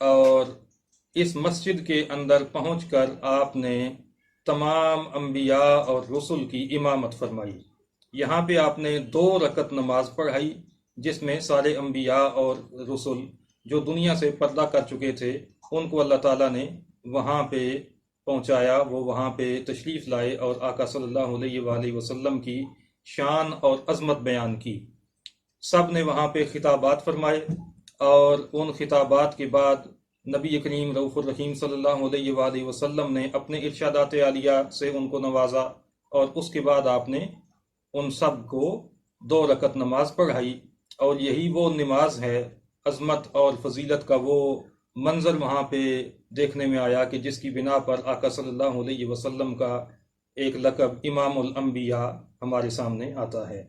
اور اس مسجد کے اندر پہنچ کر آپ نے تمام انبیاء اور رسل کی امامت فرمائی۔ یہاں پہ آپ نے 2 رکعت نماز پڑھائی، جس میں سارے انبیاء اور رسل جو دنیا سے پردہ کر چکے تھے ان کو اللہ تعالیٰ نے وہاں پہ پہنچایا، وہ وہاں پہ تشریف لائے اور آقا صلی اللہ علیہ وآلہ وسلم کی شان اور عظمت بیان کی۔ سب نے وہاں پہ خطابات فرمائے، اور ان خطابات کے بعد نبی کریم رؤوف الرحیم صلی اللہ علیہ وآلہ وسلم نے اپنے ارشادات عالیہ سے ان کو نوازا، اور اس کے بعد آپ نے ان سب کو 2 رکعت نماز پڑھائی۔ اور یہی وہ نماز ہے، عظمت اور فضیلت کا وہ منظر وہاں پہ دیکھنے میں آیا کہ جس کی بنا پر آقا صلی اللہ علیہ وسلم کا ایک لقب امام الانبیاء ہمارے سامنے آتا ہے۔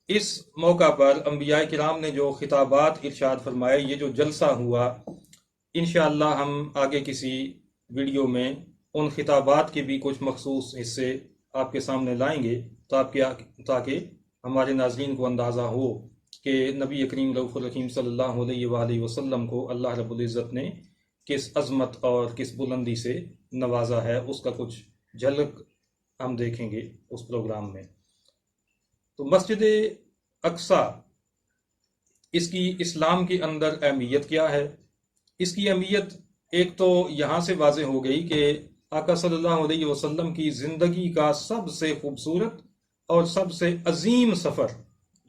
اس موقع پر انبیاء کرام نے جو خطابات ارشاد فرمائے، یہ جو جلسہ ہوا، انشاءاللہ ہم آگے کسی ویڈیو میں ان خطابات کے بھی کچھ مخصوص حصے آپ کے سامنے لائیں گے، تاکہ ہمارے ناظرین کو اندازہ ہو کہ نبی کریم رؤوف الرحیم صلی اللہ علیہ وآلہ وسلم کو اللہ رب العزت نے کس عظمت اور کس بلندی سے نوازا ہے۔ اس کا کچھ جھلک ہم دیکھیں گے اس پروگرام میں۔ تو مسجد اقصیٰ، اس کی اسلام کے اندر اہمیت کیا ہے؟ اس کی اہمیت ایک تو یہاں سے واضح ہو گئی کہ آقا صلی اللہ علیہ وسلم کی زندگی کا سب سے خوبصورت اور سب سے عظیم سفر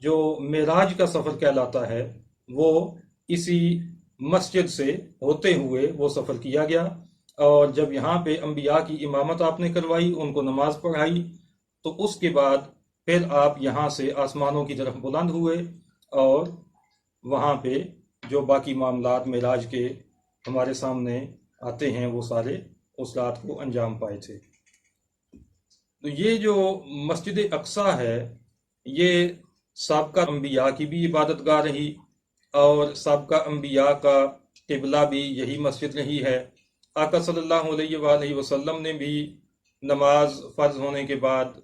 جو معراج کا سفر کہلاتا ہے، وہ اسی مسجد سے ہوتے ہوئے وہ سفر کیا گیا۔ اور جب یہاں پہ انبیاء کی امامت آپ نے کروائی، ان کو نماز پڑھائی، تو اس کے بعد پھر آپ یہاں سے آسمانوں کی طرف بلند ہوئے، اور وہاں پہ جو باقی معاملات معراج کے ہمارے سامنے آتے ہیں وہ سارے اس رات کو انجام پائے تھے۔ تو یہ جو مسجد اقصیٰ ہے، یہ سابقہ انبیاء کی بھی عبادت گاہ رہی، اور سابقہ انبیاء کا قبلہ بھی یہی مسجد رہی ہے۔ آقا صلی اللہ علیہ وآلہ وسلم نے بھی نماز فرض ہونے کے بعد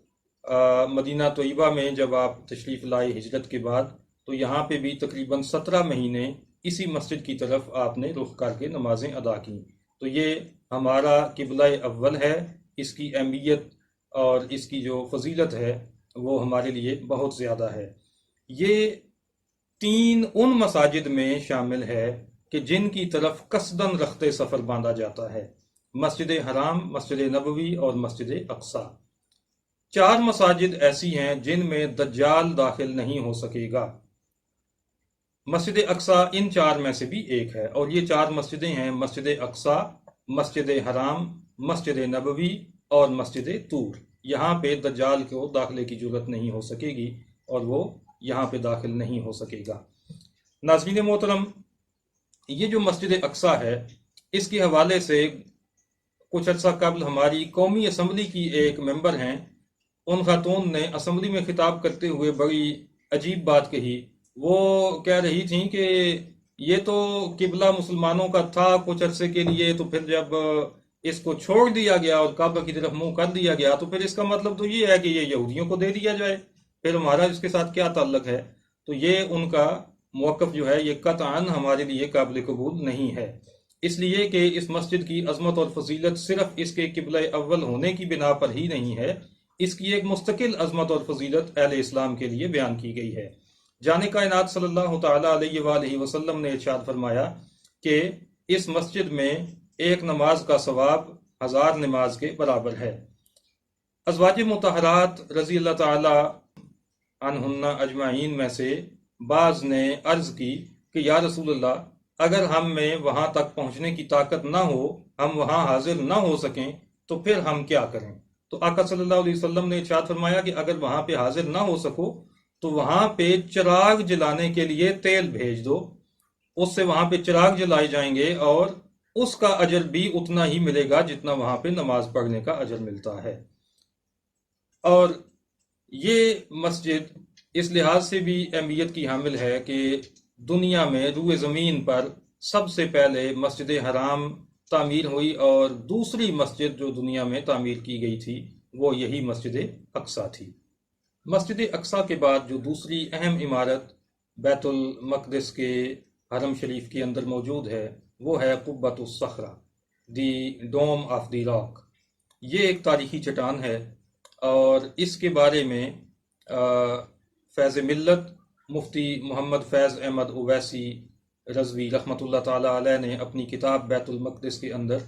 مدینہ طیبہ میں جب آپ تشریف لائے ہجرت کے بعد، تو یہاں پہ بھی تقریباً 17 مہینے اسی مسجد کی طرف آپ نے رخ کر کے نمازیں ادا کیں۔ تو یہ ہمارا قبلہ اول ہے، اس کی اہمیت اور اس کی جو فضیلت ہے وہ ہمارے لیے بہت زیادہ ہے۔ یہ 3 ان مساجد میں شامل ہے کہ جن کی طرف قصداً رخت سفر باندھا جاتا ہے: مسجد حرام، مسجد نبوی اور مسجد اقصیٰ۔ 4 مساجد ایسی ہیں جن میں دجال داخل نہیں ہو سکے گا۔ مسجد اقصیٰ ان 4 میں سے بھی ایک ہے، اور یہ 4 مسجدیں ہیں: مسجد اقصیٰ، مسجد حرام، مسجد نبوی اور مسجد طور۔ یہاں پہ دجال کو داخلے کی جرات نہیں ہو سکے گی، اور وہ یہاں پہ داخل نہیں ہو سکے گا۔ ناظرین محترم، یہ جو مسجد اقصیٰ ہے، اس کے حوالے سے کچھ عرصہ قبل ہماری قومی اسمبلی کی ایک ممبر ہیں، ان خاتون نے اسمبلی میں خطاب کرتے ہوئے بڑی عجیب بات کہی۔ وہ کہہ رہی تھیں کہ یہ تو قبلہ مسلمانوں کا تھا کچھ عرصے کے لیے، تو پھر جب اس کو چھوڑ دیا گیا اور کعبہ کی طرف منہ کر دیا گیا، تو پھر اس کا مطلب تو یہ ہے کہ یہ یہودیوں کو دے دیا جائے، پھر ہمارا اس کے ساتھ کیا تعلق ہے؟ تو یہ ان کا موقف جو ہے یہ قطعاً ہمارے لیے قابل قبول نہیں ہے، اس لیے کہ اس مسجد کی عظمت اور فضیلت صرف اس کے قبلہ اول ہونے کی بنا پر ہی نہیں ہے، اس کی ایک مستقل عظمت اور فضیلت اہل اسلام کے لیے بیان کی گئی ہے۔ جان کائنات صلی اللہ تعالیٰ علیہ وآلہ وسلم نے ارشاد فرمایا کہ اس مسجد میں ایک نماز کا ثواب 1000 نماز کے برابر ہے۔ ازواج مطہرات رضی اللہ تعالی عنہن اجمعین میں سے بعض نے عرض کی کہ یا رسول اللہ، اگر ہم میں وہاں تک پہنچنے کی طاقت نہ ہو، ہم وہاں حاضر نہ ہو سکیں، تو پھر ہم کیا کریں؟ تو آقا صلی اللہ علیہ وسلم نے ارشاد فرمایا کہ اگر وہاں پہ حاضر نہ ہو سکو تو وہاں پہ چراغ جلانے کے لیے تیل بھیج دو، اس سے وہاں پہ چراغ جلائے جائیں گے، اور اس کا اجر بھی اتنا ہی ملے گا جتنا وہاں پہ نماز پڑھنے کا اجر ملتا ہے۔ اور یہ مسجد اس لحاظ سے بھی اہمیت کی حامل ہے کہ دنیا میں روئے زمین پر سب سے پہلے مسجد حرام تعمیر ہوئی، اور دوسری مسجد جو دنیا میں تعمیر کی گئی تھی وہ یہی مسجد اقصیٰ تھی۔ مسجد اقصیٰ کے بعد جو دوسری اہم عمارت بیت المقدس کے حرم شریف کے اندر موجود ہے وہ ہے قبۃ الصخرہ، دی ڈوم آف دی راک۔ یہ ایک تاریخی چٹان ہے اور اس کے بارے میں فیض ملت مفتی محمد فیض احمد اویسی رضوی رحمۃ اللہ تعالی علیہ نے اپنی کتاب بیت المقدس کے اندر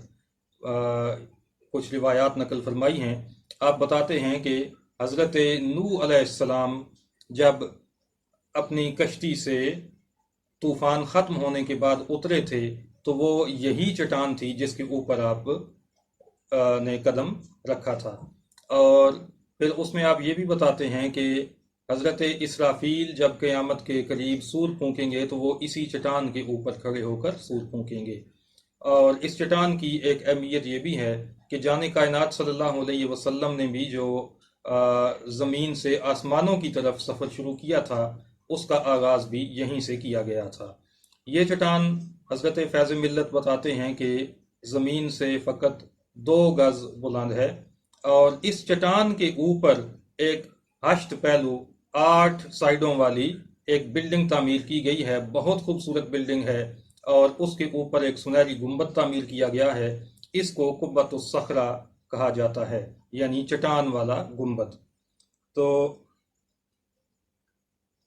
کچھ روایات نقل فرمائی ہیں۔ آپ بتاتے ہیں کہ حضرت نوح علیہ السلام جب اپنی کشتی سے طوفان ختم ہونے کے بعد اترے تھے تو وہ یہی چٹان تھی جس کے اوپر آپ نے قدم رکھا تھا، اور پھر اس میں آپ یہ بھی بتاتے ہیں کہ حضرت اسرافیل جب قیامت کے قریب سور پھونکیں گے تو وہ اسی چٹان کے اوپر کھڑے ہو کر سور پھونکیں گے۔ اور اس چٹان کی ایک اہمیت یہ بھی ہے کہ جان کائنات صلی اللہ علیہ وسلم نے بھی جو زمین سے آسمانوں کی طرف سفر شروع کیا تھا اس کا آغاز بھی یہیں سے کیا گیا تھا۔ یہ چٹان حضرت فیض ملت بتاتے ہیں کہ زمین سے فقط 2 گز بلند ہے، اور اس چٹان کے اوپر ایک 8 پہلو 8 سائڈوں والی ایک بلڈنگ تعمیر کی گئی ہے، بہت خوبصورت بلڈنگ ہے، اور اس کے اوپر ایک سنہری گنبد تعمیر کیا گیا ہے۔ اس کو قبۃ الصخرہ کہا جاتا ہے، یعنی چٹان والا گنبد۔ تو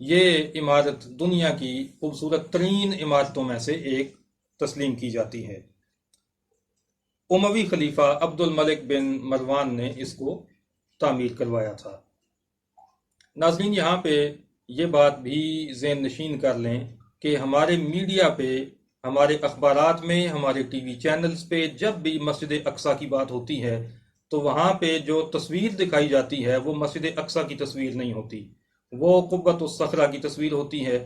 یہ عمارت دنیا کی خوبصورت ترین عمارتوں میں سے ایک تسلیم کی جاتی ہے۔ اموی خلیفہ عبد الملک بن مروان نے اس کو تعمیر کروایا تھا۔ ناظرین، یہاں پہ یہ بات بھی ذہن نشین کر لیں کہ ہمارے میڈیا پہ، ہمارے اخبارات میں، ہمارے ٹی وی چینلز پہ جب بھی مسجد اقصیٰ کی بات ہوتی ہے تو وہاں پہ جو تصویر دکھائی جاتی ہے وہ مسجد اقصیٰ کی تصویر نہیں ہوتی، وہ قبۃ الصخرہ کی تصویر ہوتی ہے۔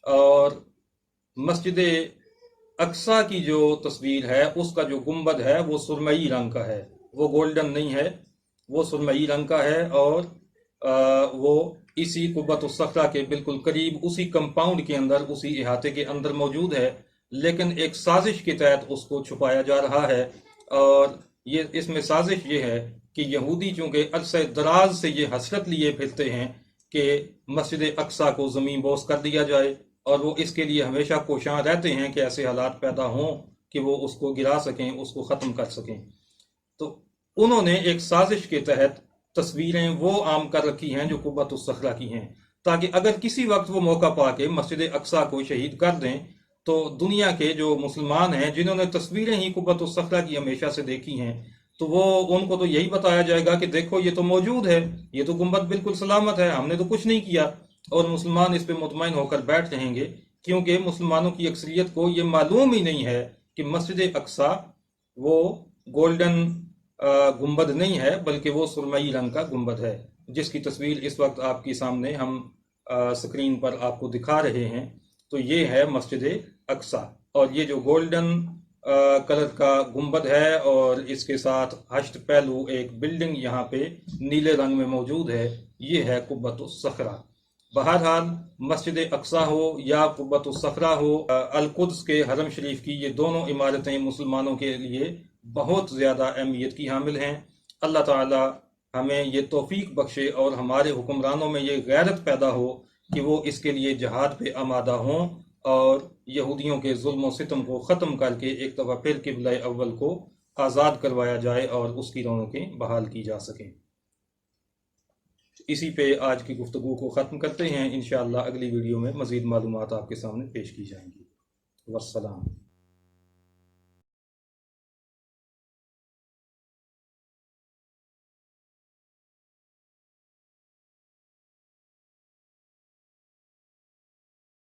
اور مسجد اقصیٰ کی جو تصویر ہے اس کا جو گنبد ہے وہ سرمئی رنگ کا ہے، وہ گولڈن نہیں ہے، وہ سرمئی رنگ کا ہے، اور وہ اسی قبۃ الصخرہ کے بالکل قریب، اسی کمپاؤنڈ کے اندر، اسی احاطے کے اندر موجود ہے، لیکن ایک سازش کے تحت اس کو چھپایا جا رہا ہے۔ اور اس میں سازش یہ ہے کہ یہودی چونکہ عرصہ دراز سے یہ حسرت لیے پھرتے ہیں کہ مسجد اقصیٰ کو زمین بوس کر دیا جائے، اور وہ اس کے لیے ہمیشہ کوشاں رہتے ہیں کہ ایسے حالات پیدا ہوں کہ وہ اس کو گرا سکیں، اس کو ختم کر سکیں۔ تو انہوں نے ایک سازش کے تحت تصویریں وہ عام کر رکھی ہیں جو قبۃ الصخرہ کی ہیں، تاکہ اگر کسی وقت وہ موقع پا کے مسجد اقصیٰ کو شہید کر دیں تو دنیا کے جو مسلمان ہیں جنہوں نے تصویریں ہی قبۃ الصخرہ کی ہمیشہ سے دیکھی ہیں تو وہ ان کو تو یہی بتایا جائے گا کہ دیکھو یہ تو موجود ہے، یہ تو گنبد بالکل سلامت ہے، ہم نے تو کچھ نہیں کیا، اور مسلمان اس پہ مطمئن ہو کر بیٹھ رہیں گے، کیونکہ مسلمانوں کی اکثریت کو یہ معلوم ہی نہیں ہے کہ مسجد اقصیٰ وہ گولڈن گنبد نہیں ہے بلکہ وہ سرمئی رنگ کا گنبد ہے، جس کی تصویر اس وقت آپ کے سامنے ہم سکرین پر آپ کو دکھا رہے ہیں۔ تو یہ ہے مسجد اقصیٰ، اور یہ جو گولڈن کلر کا گنبد ہے اور اس کے ساتھ 8 پہلو ایک بلڈنگ یہاں پہ نیلے رنگ میں موجود ہے، یہ ہے قبۃ الصخرہ۔ بہرحال مسجد اقصیٰ ہو یا قبۃ الصخرہ ہو، القدس کے حرم شریف کی یہ دونوں عمارتیں مسلمانوں کے لیے بہت زیادہ اہمیت کی حامل ہیں۔ اللہ تعالی ہمیں یہ توفیق بخشے اور ہمارے حکمرانوں میں یہ غیرت پیدا ہو کہ وہ اس کے لیے جہاد پہ آمادہ ہوں اور یہودیوں کے ظلم و ستم کو ختم کر کے ایک دفعہ پھر قبلہ اول کو آزاد کروایا جائے اور اس کی رونقیں بحال کی جا سکیں۔ اسی پہ آج کی گفتگو کو ختم کرتے ہیں، انشاءاللہ اگلی ویڈیو میں مزید معلومات آپ کے سامنے پیش کی جائیں گی۔ والسلام۔